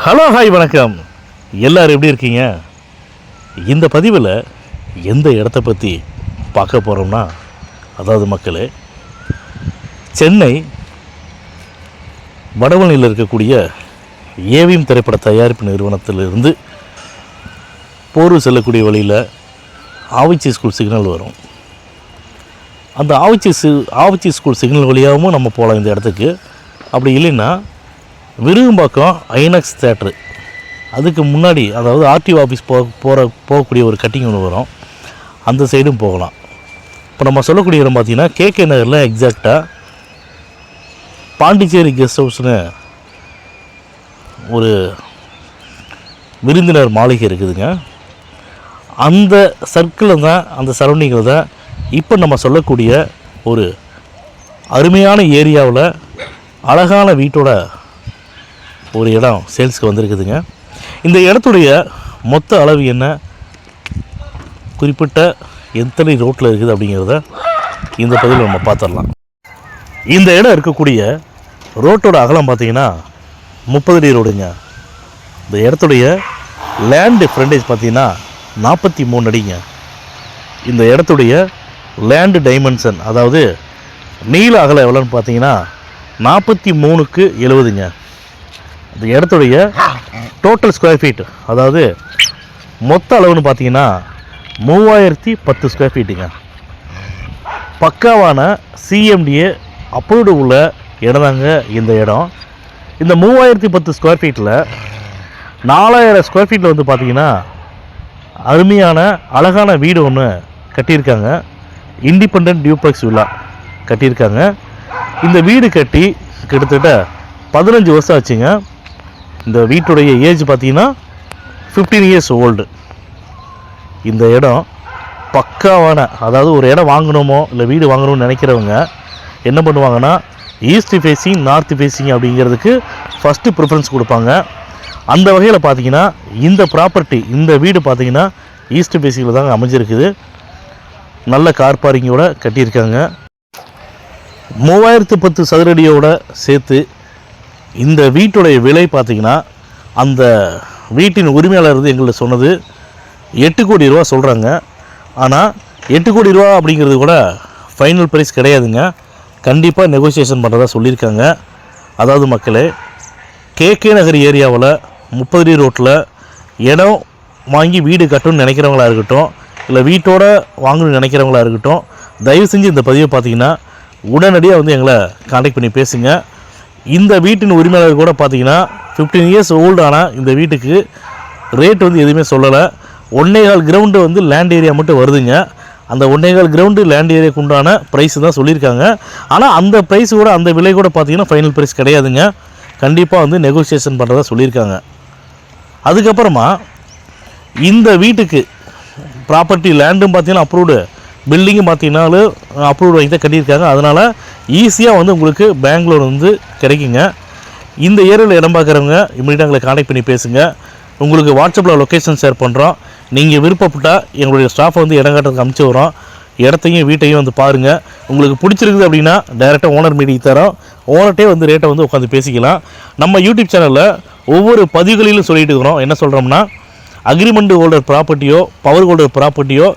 Hello hi வணக்கம். எல்லோரும் எப்படி இருக்கீங்க? இந்த பதிவில் எந்த இடத்த பற்றி பார்க்க போகிறோம்னா, அதாவது மக்களே, சென்னை வடவழியில் இருக்கக்கூடிய ஏவிஎம் திரைப்பட தயாரிப்பு நிறுவனத்திலிருந்து போரூர் செல்லக்கூடிய வழியில் ஆவச்சி ஸ்கூல் சிக்னல் வரும். அந்த ஆவச்சி ஸ்கூல் சிக்னல் வழியாகவும் நம்ம போகலாம் இந்த இடத்துக்கு. அப்படி இல்லைன்னா விருகம்பாக்கம் ஐநாக்ஸ் தேட்ரு, அதுக்கு முன்னாடி, அதாவது ஆர்டிஓ ஆஃபீஸ் போகக்கூடிய ஒரு கட்டிங் ஒன்று வரும், அந்த சைடும் போகலாம். இப்போ நம்ம சொல்லக்கூடிய இடம் பார்த்திங்கன்னா கேகே நகரில் எக்ஸாக்டாக பாண்டிச்சேரி கெஸ்ட் ஹவுஸ்னு ஒரு விருந்தினர் மாளிகை இருக்குதுங்க. அந்த சர்க்கிளில் தான், அந்த சரௌண்டிங்கில் தான் இப்போ நம்ம சொல்லக்கூடிய ஒரு அருமையான ஏரியாவில் அழகான வீட்டோட ஒரு இடம் சேல்ஸுக்கு வந்திருக்குதுங்க. இந்த இடத்துடைய மொத்த அளவு என்ன, குறிப்பிட்ட எத்தனை ரோட்டில் இருக்குது அப்படிங்கிறத இந்த பதிவில் நம்ம பார்த்துடலாம். இந்த இடம் இருக்கக்கூடிய ரோட்டோட அகலம் பார்த்திங்கன்னா 30 அடி ரோடுங்க. இந்த இடத்துடைய லேண்டு ஃப்ரண்டேஜ் பார்த்திங்கன்னா 43 அடிங்க. இந்த இடத்துடைய லேண்டு டைமென்ஷன், அதாவது நீள அகலம் எவ்வளோன்னு பார்த்தீங்கன்னா 43க்கு 70ங்க. இந்த இடத்துடைய டோட்டல் ஸ்கொயர் ஃபீட், அதாவது மொத்த அளவுன்னு பார்த்தீங்கன்னா 3010 ஸ்கொயர் ஃபீட்டுங்க. பக்காவான சிஎம்டிஏ அப்ரூவ்டு உள்ள இடம் தாங்க இந்த இடம். இந்த 3010 ஸ்கொயர் ஃபீட்டில் 4000 ஸ்கொயர் ஃபீட்டில் வந்து பார்த்திங்கன்னா அருமையான அழகான வீடு ஒன்று கட்டியிருக்காங்க. இண்டிபெண்ட் டியூப்ளெக்ஸ் வில்லா கட்டியிருக்காங்க. இந்த வீடு கட்டி கிட்டத்தட்ட 15 வருஷம் ஆச்சுங்க. இந்த வீட்டுடைய ஏஜ் பார்த்திங்கன்னா 15 இயர்ஸ் ஓல்டு. இந்த இடம் பக்காவான, அதாவது ஒரு இடம் வாங்கணுமோ இல்லை வீடு வாங்கணும்னு நினைக்கிறவங்க என்ன பண்ணுவாங்கன்னா, ஈஸ்ட் ஃபேஸிங் நார்த் ஃபேஸிங் அப்படிங்கிறதுக்கு ஃபஸ்ட்டு ப்ரிஃபரன்ஸ் கொடுப்பாங்க. அந்த வகையில் பார்த்திங்கன்னா இந்த ப்ராப்பர்ட்டி, இந்த வீடு பார்த்திங்கன்னா ஈஸ்ட் ஃபேஸிங்கில் தாங்க அமைஞ்சிருக்குது. நல்ல கார் பார்க்கிங்கோடு கட்டியிருக்காங்க. 3010 சதுரடியோடு சேர்த்து இந்த வீட்டுடைய விலை பார்த்திங்கன்னா, அந்த வீட்டின் உரிமையாளர் இருந்து எங்கள்கிட்ட சொன்னது 8 கோடி ரூபா சொல்கிறாங்க. ஆனால் 8 கோடி ரூபா அப்படிங்கிறது கூட ஃபைனல் ப்ரைஸ் கிடையாதுங்க. கண்டிப்பாக நெகோசியேஷன் பண்ணுறதா சொல்லியிருக்காங்க. அதாவது மக்களே, கேகே நகர் ஏரியாவில் 30 அடி ரோட்டில் இடம் வாங்கி வீடு கட்டணும்னு நினைக்கிறவங்களா இருக்கட்டும், இல்லை வீட்டோடு வாங்கணும்னு நினைக்கிறவங்களா இருக்கட்டும், தயவு செஞ்சு இந்த பதிவை பார்த்திங்கன்னா உடனடியாக வந்து எங்களை கான்டாக்ட் பண்ணி பேசுங்க. இந்த வீட்டின் உரிமையாளர் கூட பார்த்திங்கன்னா 15 இயர்ஸ் ஓல்டான இந்த வீட்டுக்கு ரேட் வந்து எதுவுமே சொல்லலை. 1.25 கிரவுண்டு வந்து லேண்ட் ஏரியா மட்டும் வருதுங்க. அந்த 1.25 கிரவுண்டு லேண்ட் ஏரியாவுக்கு உண்டான ப்ரைஸ் தான் சொல்லியிருக்காங்க. ஆனால் அந்த ப்ரைஸ் கூட, அந்த விலை கூட பார்த்திங்கன்னா ஃபைனல் ப்ரைஸ் கிடையாதுங்க. கண்டிப்பாக வந்து நெகோசியேஷன் பண்ணுறதா சொல்லியிருக்காங்க. அதுக்கப்புறமா இந்த வீட்டுக்கு ப்ராப்பர்ட்டி லேண்டும் பார்த்திங்கன்னா அப்ரூவ்டு, பில்டிங்கும் பார்த்திங்கனாலும் அப்ரூவ்டு வாங்கி தான் கட்டியிருக்காங்க. அதனால் ஈஸியாக வந்து உங்களுக்கு பேங்க் லோன் வந்து கிடைக்குங்க. இந்த ஏரியாவில் இடம் பார்க்குறவங்க இமீடியட்டாக எங்களை கான்டாக்ட் பண்ணி பேசுங்க. உங்களுக்கு வாட்ஸ்அப்பில் லொக்கேஷன் ஷேர் பண்ணுறோம். நீங்கள் விருப்பப்பட்டால் எங்களுடைய ஸ்டாஃபை வந்து இடம் காட்டுறதுக்கு அனுப்பிச்சி வரோம். இடத்தையும் வீட்டையும் வந்து பாருங்கள். உங்களுக்கு பிடிச்சிருக்குது அப்படின்னா டைரெக்டாக ஓனர் மீட்டிங் தரோம். ஓனர்கிட்டே வந்து ரேட்டை வந்து உட்காந்து பேசிக்கலாம். நம்ம யூடியூப் சேனலில் ஒவ்வொரு பதிவுகளிலும் சொல்லிட்டு இருக்கிறோம். என்ன சொல்கிறோம்னா, அக்ரிமெண்ட் ஹோல்டர் ப்ராப்பர்ட்டியோ பவர் ஹோல்டர் ப்ராப்பர்ட்டியோ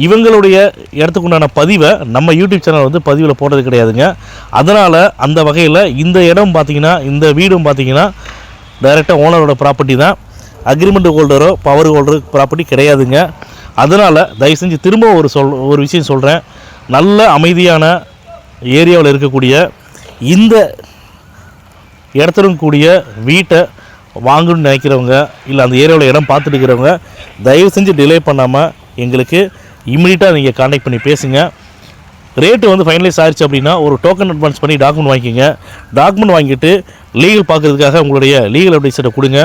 இவங்களுடைய இடத்துக்குண்டான பதிவை நம்ம யூடியூப் சேனல் வந்து பதிவில் போடுறது கிடையாதுங்க. அதனால் அந்த வகையில் இந்த இடம் பார்த்திங்கன்னா, இந்த வீடும் பார்த்திங்கன்னா டைரெக்டாக ஓனரோட ப்ராப்பர்ட்டி தான். அக்ரிமெண்ட் ஹோல்டரோ பவர் ஹோல்டர் ப்ராப்பர்ட்டி கிடையாதுங்க. அதனால் தயவு செஞ்சு திரும்ப ஒரு விஷயம் சொல்கிறேன். நல்ல அமைதியான ஏரியாவில் இருக்கக்கூடிய இந்த இடத்துடன் கூடிய வீட்டை வாங்கணும்னு நினைக்கிறவங்க, இல்லை அந்த ஏரியாவில் இடம் பார்த்துட்டு இருக்கிறவங்க தயவு செஞ்சு டிலே பண்ணாமல் எங்களுக்கு இம்மிடியட்டாக நீங்கள் கான்டாக்ட் பண்ணி பேசுங்க. ரேட்டு வந்து ஃபைனலைஸ் ஆகிடுச்சு அப்படின்னா ஒரு டோக்கன் அட்வான்ஸ் பண்ணி டாக்குமெண்ட் வாங்கிக்கோங்க. டாக்குமெண்ட் வாங்கிட்டு லீகல் பார்க்குறதுக்காக உங்களுடைய லீகல் அட்வைசரை கொடுங்க.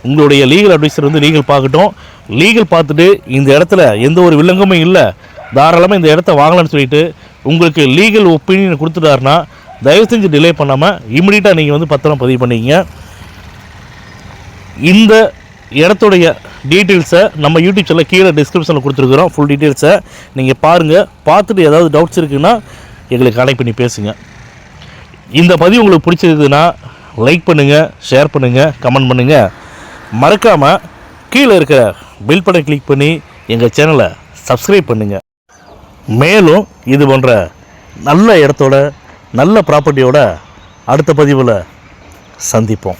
உங்களுடைய லீகல் அட்வைசர் வந்து லீகல் பார்க்கட்டும். லீகல் பார்த்துட்டு இந்த இடத்துல எந்த ஒரு வில்லங்கமும் இல்லை, தாராளமாக இந்த இடத்த வாங்கலாம்னு சொல்லிட்டு உங்களுக்கு லீகல் ஒப்பீனியன் கொடுத்துட்டாருன்னா தயவு செஞ்சு டிலே பண்ணாமல் இம்மிடியட்டாக நீங்கள் வந்து பத்திரம் பதிவு பண்ணிக்கங்க. இந்த இடத்துடைய டீட்டெயில்ஸை நம்ம யூடியூப் சேனலில் கீழே டிஸ்கிரிப்ஷனில் கொடுத்துருக்குறோம். ஃபுல் டீட்டெயில்ஸை நீங்கள் பாருங்கள். பார்த்துட்டு ஏதாவது டவுட்ஸ் இருக்குன்னா எங்களுக்கு கான்டாக்ட் பண்ணி பேசுங்க. இந்த பதிவு உங்களுக்கு பிடிச்சிருக்குதுன்னா லைக் பண்ணுங்கள், ஷேர் பண்ணுங்கள், கமெண்ட் பண்ணுங்கள். மறக்காமல் கீழே இருக்கிற பெல் பட்டன் கிளிக் பண்ணி எங்கள் சேனலை சப்ஸ்கிரைப் பண்ணுங்கள். மேலும் இது போன்ற நல்ல இடத்தோட நல்ல ப்ராப்பர்ட்டியோட அடுத்த பதிவில் சந்திப்போம்.